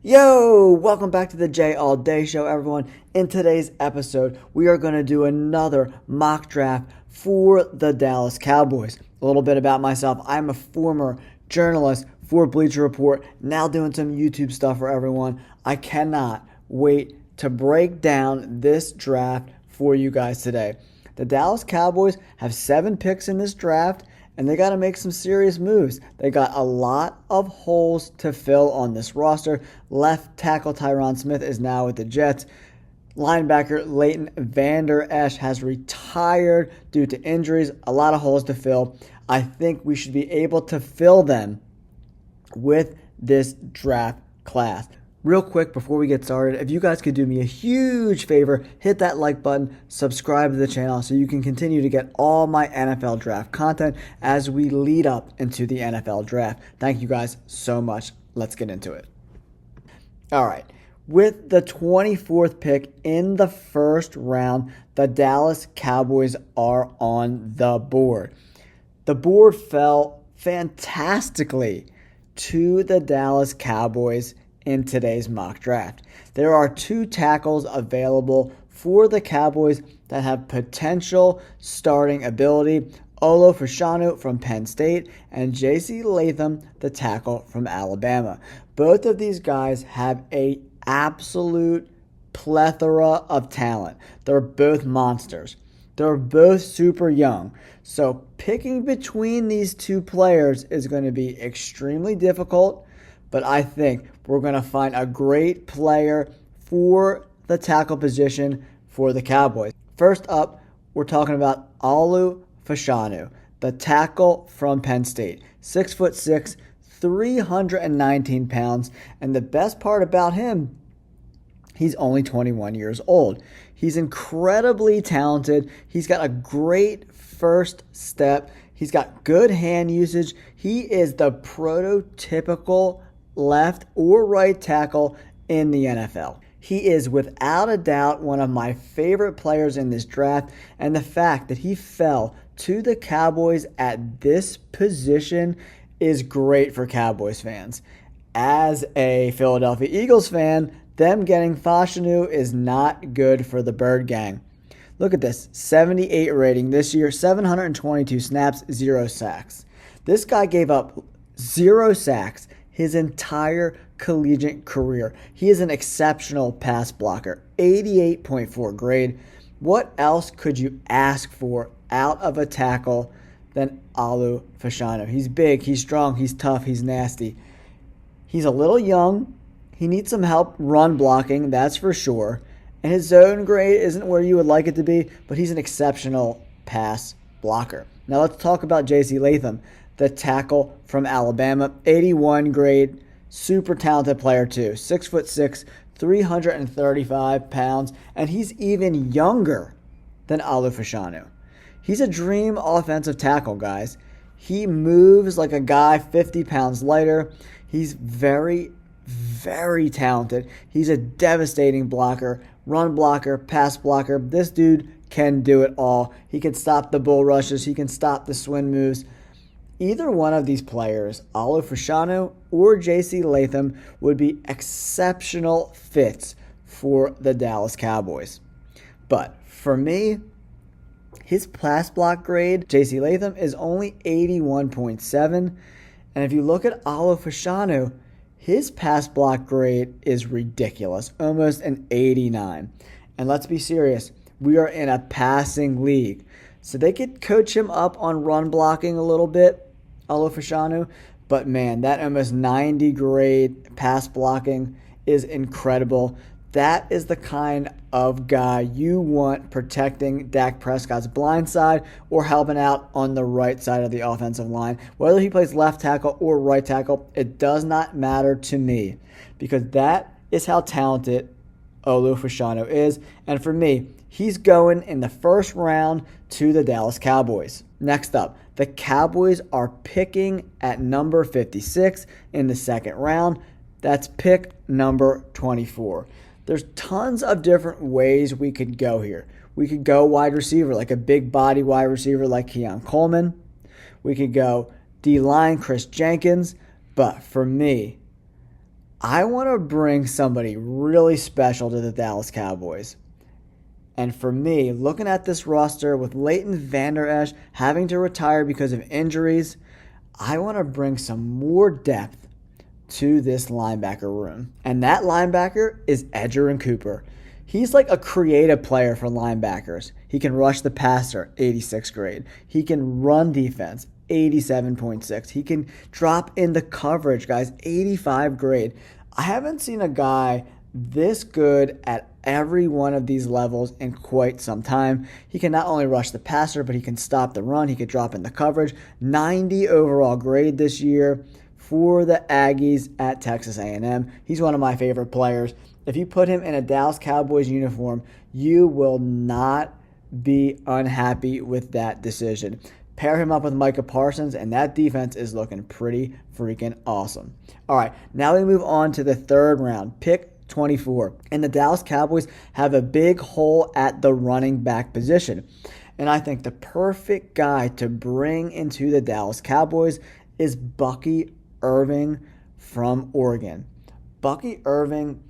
Yo, welcome back to the J All Day Show, everyone. In today's episode, we are going to do another mock draft for the Dallas Cowboys. A little bit about myself. I'm a former journalist for Bleacher Report, now doing some YouTube stuff for everyone. I cannot wait to break down this draft for you guys today. The Dallas Cowboys have 7 picks in this draft, and they got to make some serious moves. They got a lot of holes to fill on this roster. Left tackle Tyron Smith is now with the Jets. Linebacker Leighton Vander Esch has retired due to injuries. A lot of holes to fill. I think we should be able to fill them with this draft class. Real quick before we get started, if you guys could do me a huge favor, hit that like button, subscribe to the channel so you can continue to get all my NFL draft content as we lead up into the NFL draft. Thank you guys so much. Let's get into it. All right. With the 24th pick in the first round, the Dallas Cowboys are on the board. The board fell fantastically to the Dallas Cowboys in today's mock draft. There are 2 tackles available for the Cowboys that have potential starting ability. Olu Fashanu from Penn State and J.C. Latham, the tackle from Alabama. Both of these guys have a absolute plethora of talent. They're both monsters. They're both super young. So picking between these 2 players is going to be extremely difficult, but I think we're going to find a great player for the tackle position for the Cowboys. First up, we're talking about Olu Fashanu, the tackle from Penn State. 6'6", 319 pounds, and the best part about him, he's only 21 years old. He's incredibly talented. He's got a great first step. He's got good hand usage. He is the prototypical left or right tackle in the NFL. He is without a doubt one of my favorite players in this draft, and the fact that he fell to the Cowboys at this position is great for Cowboys fans. As a Philadelphia Eagles fan, them getting Fashanu is not good for the Bird Gang. Look at this, 78 rating this year, 722 snaps, 0 sacks. This guy gave up 0 sacks his entire collegiate career. He is an exceptional pass blocker, 88.4 grade. What else could you ask for out of a tackle than Olu Fashanu? He's big, he's strong, he's tough, he's nasty. He's a little young. He needs some help run blocking, that's for sure. And his zone grade isn't where you would like it to be, but he's an exceptional pass blocker. Now let's talk about J.C. Latham, the tackle from Alabama, 81 grade, super talented player too. 6'6", 335 pounds, and he's even younger than Olu Fashanu. He's a dream offensive tackle, guys. He moves like a guy 50 pounds lighter. He's very, very talented. He's a devastating blocker, run blocker, pass blocker. This dude can do it all. He can stop the bull rushes. He can stop the swing moves. Either one of these players, Olu Fashanu or J.C. Latham, would be exceptional fits for the Dallas Cowboys. But for me, his pass block grade, J.C. Latham, is only 81.7. And if you look at Olu Fashanu, his pass block grade is ridiculous, almost an 89. And let's be serious, we are in a passing league. So they could coach him up on run blocking a little bit, Olu Fashanu, but man, that almost 90 grade pass blocking is incredible. That is the kind of guy you want protecting Dak Prescott's blind side or helping out on the right side of the offensive line. Whether he plays left tackle or right tackle, it does not matter to me because that is how talented Olu Fashanu is. And for me, he's going in the first round to the Dallas Cowboys. Next up, the Cowboys are picking at number 56 in the second round. That's pick number 24. There's tons of different ways we could go here. We could go wide receiver, like a big body wide receiver like Keon Coleman. We could go D-line, Chris Jenkins. But for me, I want to bring somebody really special to the Dallas Cowboys. And for me, looking at this roster with Leighton Vander Esch having to retire because of injuries, I want to bring some more depth to this linebacker room. And that linebacker is Edgerrin Cooper. He's like a creative player for linebackers. He can rush the passer, 86th grade. He can run defense, 87.6. He can drop in the coverage, guys, 85 grade. I haven't seen a guy this good at every one of these levels in quite some time. He can not only rush the passer, but he can stop the run. He could drop in the coverage. 90 overall grade this year for the Aggies at Texas A&M. He's one of my favorite players. If you put him in a Dallas Cowboys uniform, you will not be unhappy with that decision. Pair him up with Micah Parsons, and that defense is looking pretty freaking awesome. All right, now we move on to the third round, pick 24. And the Dallas Cowboys have a big hole at the running back position. And I think the perfect guy to bring into the Dallas Cowboys is Bucky Irving from Oregon. Bucky Irving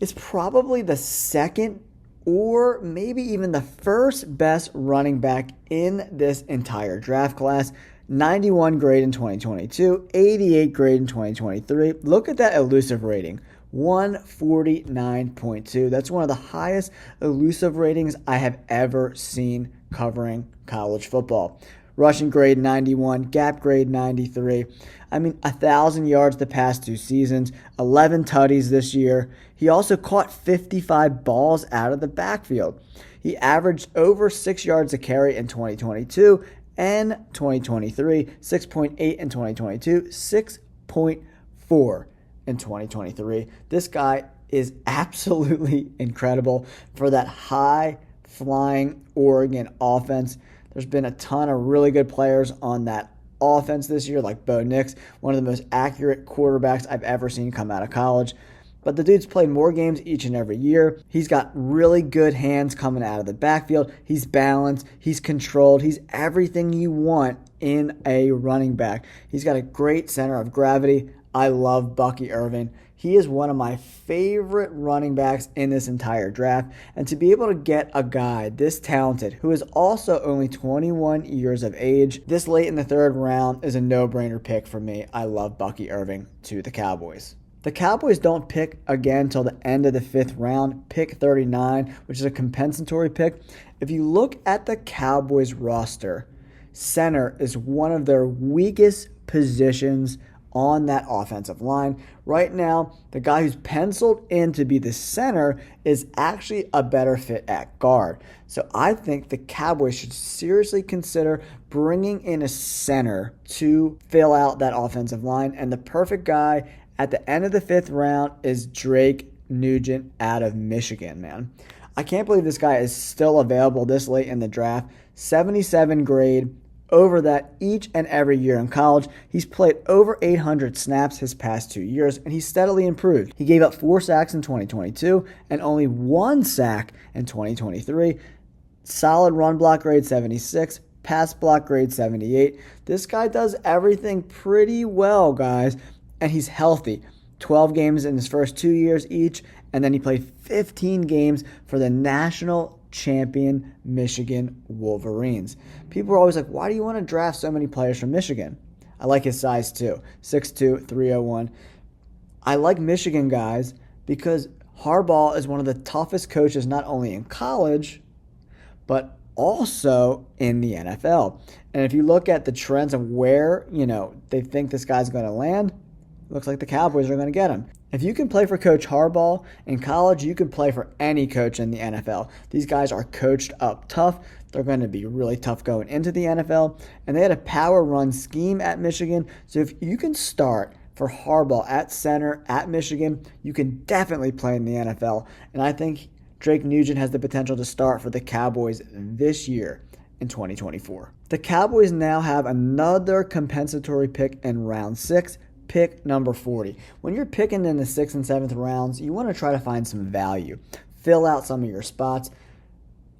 is probably the second or maybe even the first best running back in this entire draft class. 91 grade in 2022, 88 grade in 2023. Look at that elusive rating, 149.2. That's one of the highest elusive ratings I have ever seen covering college football. Rushing grade 91, gap grade 93. 1,000 yards the past 2 seasons, 11 tutties this year. He also caught 55 balls out of the backfield. He averaged over 6 yards a carry in 2022 and 2023, 6.8 in 2022, 6.4 in 2023. This guy is absolutely incredible for that high-flying Oregon offense. There's been a ton of really good players on that offense this year, like Bo Nix, one of the most accurate quarterbacks I've ever seen come out of college. But the dude's played more games each and every year. He's got really good hands coming out of the backfield. He's balanced. He's controlled. He's everything you want in a running back. He's got a great center of gravity. I love Bucky Irving. He is one of my favorite running backs in this entire draft. And to be able to get a guy this talented, who is also only 21 years of age, this late in the third round is a no-brainer pick for me. I love Bucky Irving to the Cowboys. The Cowboys don't pick again until the end of the 5th round, pick 39, which is a compensatory pick. If you look at the Cowboys roster, center is one of their weakest positions on that offensive line. Right now, the guy who's penciled in to be the center is actually a better fit at guard. So I think the Cowboys should seriously consider bringing in a center to fill out that offensive line. And the perfect guy at the end of the 5th round is Drake Nugent out of Michigan, man. I can't believe this guy is still available this late in the draft. 77 grade. Over that each and every year in college. He's played over 800 snaps his past 2 years, and he's steadily improved. He gave up 4 sacks in 2022 and only 1 sack in 2023. Solid run block grade 76, pass block grade 78. This guy does everything pretty well, guys, and he's healthy. 12 games in his first 2 years each, and then he played 15 games for the national champion Michigan Wolverines. People are always like, why do you want to draft so many players from Michigan? I like his size too, 6'2", 301. I like Michigan guys because Harbaugh is one of the toughest coaches not only in college, but also in the NFL. And if you look at the trends of where, they think this guy's going to land, looks like the Cowboys are going to get him. If you can play for Coach Harbaugh in college, you can play for any coach in the NFL. These guys are coached up tough. They're going to be really tough going into the NFL. And they had a power run scheme at Michigan. So if you can start for Harbaugh at center at Michigan, you can definitely play in the NFL. And I think Drake Nugent has the potential to start for the Cowboys this year in 2024. The Cowboys now have another compensatory pick in round 6. Pick number 40. When you're picking in the 6th and 7th rounds, you want to try to find some value. Fill out some of your spots.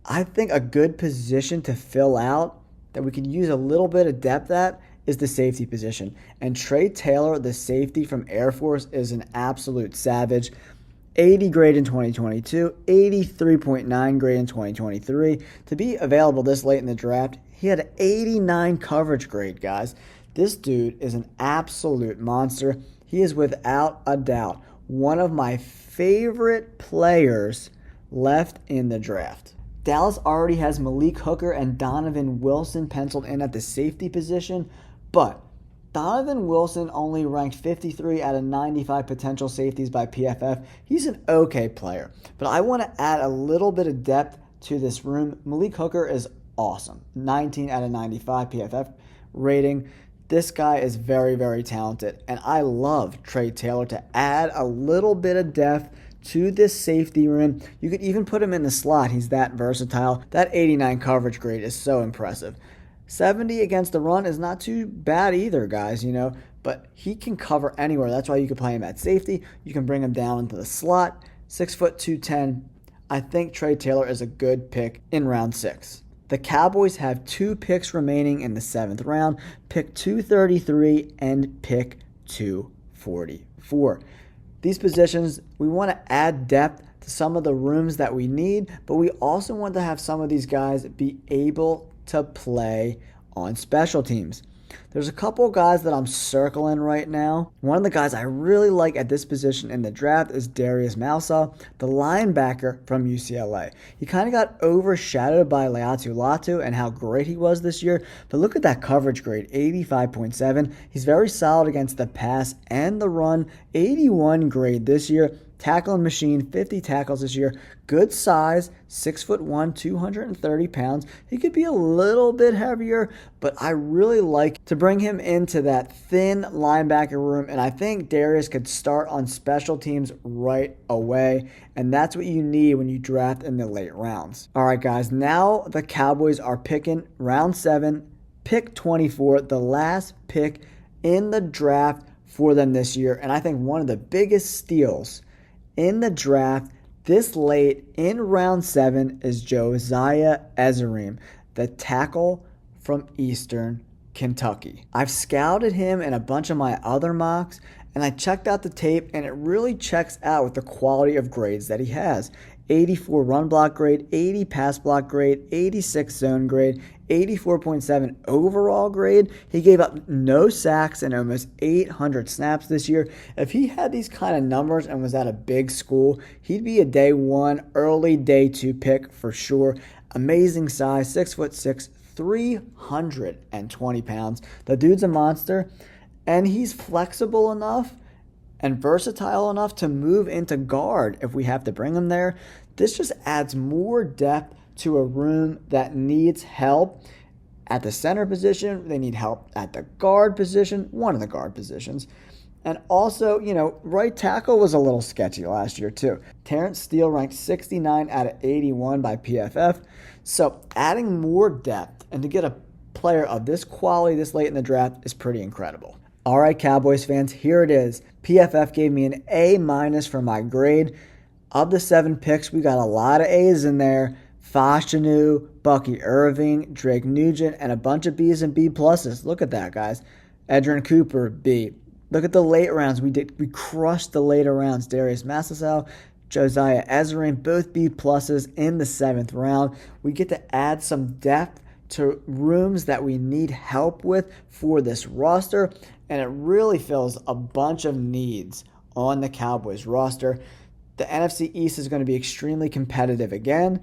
I think a good position to fill out that we can use a little bit of depth at is the safety position. And Trey Taylor, the safety from Air Force, is an absolute savage. 80 grade in 2022, 83.9 grade in 2023. To be available this late in the draft, he had an 89 coverage grade, guys. This dude is an absolute monster. He is without a doubt one of my favorite players left in the draft. Dallas already has Malik Hooker and Donovan Wilson penciled in at the safety position, but Donovan Wilson only ranked 53 out of 95 potential safeties by PFF. He's an okay player, but I want to add a little bit of depth to this room. Malik Hooker is awesome. 19 out of 95 PFF rating. This guy is very, very talented, and I love Trey Taylor to add a little bit of depth to this safety room. You could even put him in the slot. He's that versatile. That 89 coverage grade is so impressive. 70 against the run is not too bad either, guys, but he can cover anywhere. That's why you can play him at safety. You can bring him down into the slot. 6', 210. I think Trey Taylor is a good pick in round 6. The Cowboys have 2 picks remaining in the 7th round, pick 233 and pick 244. These positions, we want to add depth to some of the rooms that we need, but we also want to have some of these guys be able to play on special teams. There's a couple guys that I'm circling right now. One of the guys I really like at this position in the draft is Darius Moussa, the linebacker from UCLA. He kind of got overshadowed by Laiatu Latu and how great he was this year, but look at that coverage grade, 85.7. He's very solid against the pass and the run, 81 grade this year. Tackling machine, 50 tackles this year. Good size, 6'1", 230 pounds. He could be a little bit heavier, but I really like to bring him into that thin linebacker room, and I think Darius could start on special teams right away, and that's what you need when you draft in the late rounds. All right, guys, now the Cowboys are picking round 7, pick 24, the last pick in the draft for them this year, and I think one of the biggest steals in the draft this late in round 7 is Josiah Ezerim, the tackle from Eastern Kentucky. I've scouted him in a bunch of my other mocks, and I checked out the tape, and it really checks out with the quality of grades that he has. 84 run block grade, 80 pass block grade, 86 zone grade, 84.7 overall grade. He gave up no sacks and almost 800 snaps this year. If he had these kind of numbers and was at a big school, he'd be a day 1, early day 2 pick for sure. Amazing size, 6'6", 320 pounds. The dude's a monster, and he's flexible enough and versatile enough to move into guard if we have to bring him there. This just adds more depth to a room that needs help at the center position. They need help at the guard position, one of the guard positions. And also, right tackle was a little sketchy last year too. Terrence Steele ranked 69 out of 81 by PFF. So adding more depth and to get a player of this quality this late in the draft is pretty incredible. All right, Cowboys fans, here it is. PFF gave me an A- for my grade. Of the 7 picks, we got a lot of A's in there. Fashanu, Bucky Irving, Drake Nugent, and a bunch of B's and B pluses. Look at that, guys. Edrin Cooper, B. Look at the late rounds. We crushed the later rounds. Darius Massasow, Josiah Ezerim, both B pluses in the 7th round. We get to add some depth to rooms that we need help with for this roster, and it really fills a bunch of needs on the Cowboys roster. The NFC East is going to be extremely competitive again,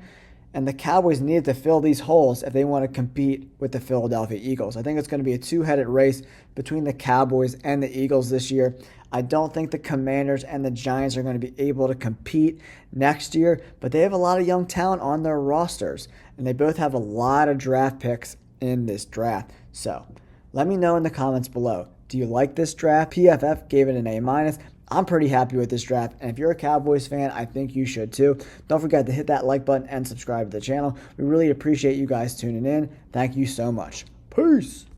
and the Cowboys need to fill these holes if they want to compete with the Philadelphia Eagles. I think it's going to be a 2-headed race between the Cowboys and the Eagles this year. I don't think the Commanders and the Giants are going to be able to compete next year, but they have a lot of young talent on their rosters, and they both have a lot of draft picks in this draft. So let me know in the comments below. Do you like this draft? PFF gave it an A-. I'm pretty happy with this draft, and if you're a Cowboys fan, I think you should too. Don't forget to hit that like button and subscribe to the channel. We really appreciate you guys tuning in. Thank you so much. Peace!